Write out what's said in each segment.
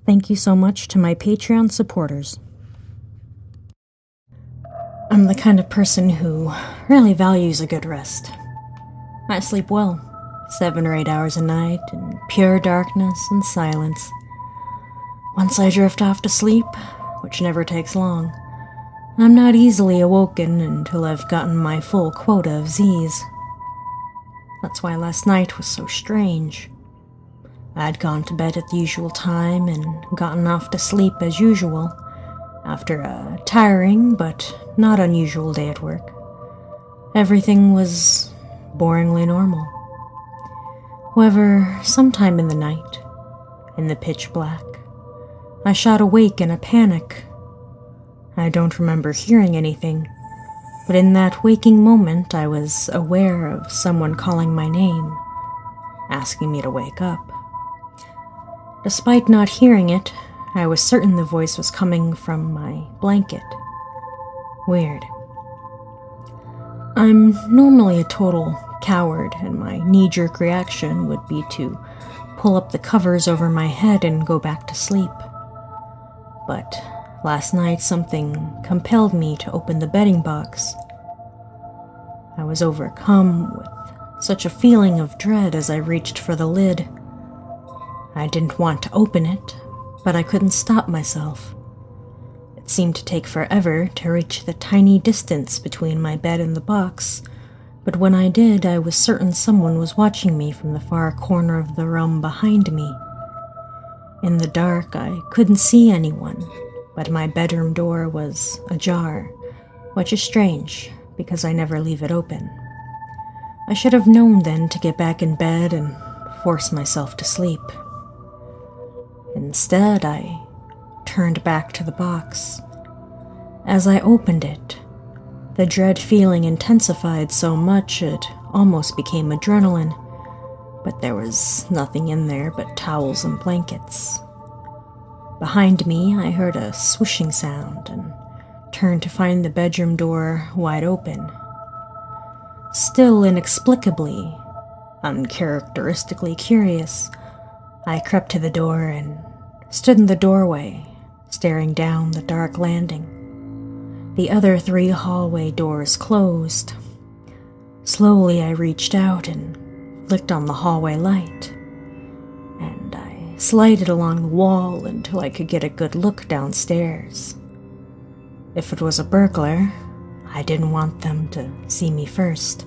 Thank you so much to my Patreon supporters. I'm the kind of person who really values a good rest. I sleep well, 7 or 8 hours a night in pure darkness and silence. Once I drift off to sleep, which never takes long, I'm not easily awoken until I've gotten my full quota of Z's. That's why last night was so strange. I'd gone to bed at the usual time and gotten off to sleep as usual, after a tiring but not unusual day at work. Everything was boringly normal. However, sometime in the night, in the pitch black, I shot awake in a panic. I don't remember hearing anything, but in that waking moment I was aware of someone calling my name, asking me to wake up. Despite not hearing it, I was certain the voice was coming from my blanket. Weird. I'm normally a total coward, and my knee-jerk reaction would be to pull up the covers over my head and go back to sleep. But last night something compelled me to open the bedding box. I was overcome with such a feeling of dread as I reached for the lid. I didn't want to open it, but I couldn't stop myself. It seemed to take forever to reach the tiny distance between my bed and the box, but when I did, I was certain someone was watching me from the far corner of the room behind me. In the dark, I couldn't see anyone, but my bedroom door was ajar, which is strange, because I never leave it open. I should have known then to get back in bed and force myself to sleep. Instead, I turned back to the box. As I opened it, the dread feeling intensified so much it almost became adrenaline, but there was nothing in there but towels and blankets. Behind me, I heard a swishing sound and turned to find the bedroom door wide open. Still inexplicably, uncharacteristically curious, I crept to the door and stood in the doorway, staring down the dark landing. The other 3 hallway doors closed. Slowly I reached out and flicked on the hallway light, and I slided along the wall until I could get a good look downstairs. If it was a burglar, I didn't want them to see me first.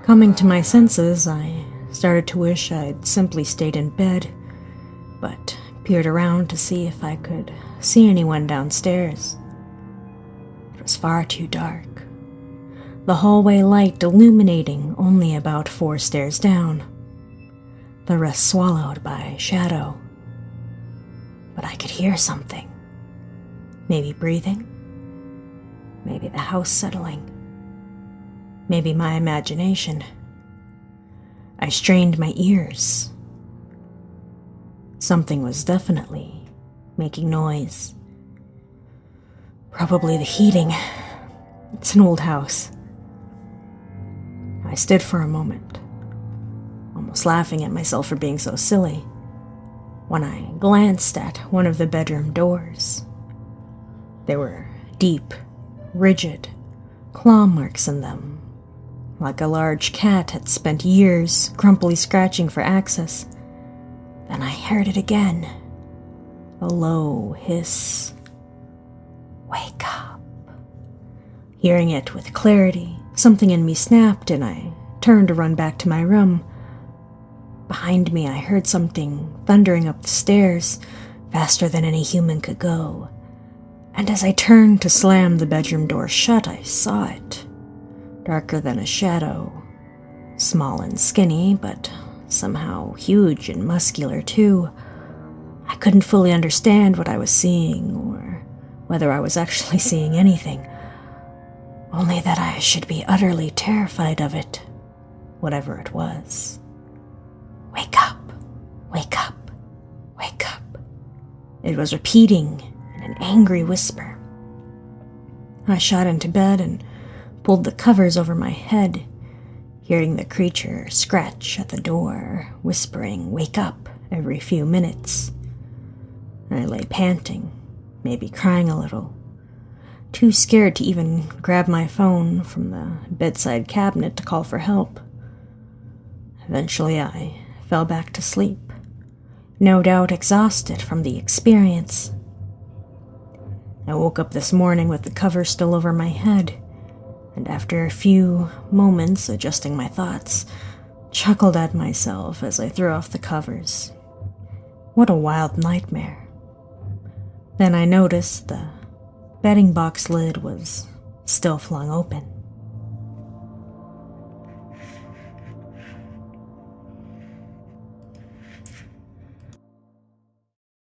Coming to my senses, I started to wish I'd simply stayed in bed, but peered around to see if I could see anyone downstairs. It was far too dark, the hallway light illuminating only about 4 stairs down, the rest swallowed by shadow. But I could hear something. Maybe breathing, maybe the house settling, maybe my imagination. I strained my ears. Something was definitely making noise. Probably the heating. It's an old house. I stood for a moment, almost laughing at myself for being so silly, when I glanced at one of the bedroom doors. There were deep, rigid claw marks in them, like a large cat had spent years grumpily scratching for access. Then I heard it again, a low hiss. Wake up. Hearing it with clarity, something in me snapped and I turned to run back to my room. Behind me, I heard something thundering up the stairs, faster than any human could go. And as I turned to slam the bedroom door shut, I saw it. Darker than a shadow, small and skinny, but somehow huge and muscular too. I couldn't fully understand what I was seeing, or whether I was actually seeing anything, only that I should be utterly terrified of it, whatever it was. Wake up, wake up, wake up. It was repeating in an angry whisper. I shot into bed and pulled the covers over my head, hearing the creature scratch at the door, whispering, "Wake up," every few minutes. I lay panting, maybe crying a little, too scared to even grab my phone from the bedside cabinet to call for help. Eventually, I fell back to sleep, no doubt exhausted from the experience. I woke up this morning with the cover still over my head, and after a few moments adjusting my thoughts, chuckled at myself as I threw off the covers. What a wild nightmare. Then I noticed the bedding box lid was still flung open.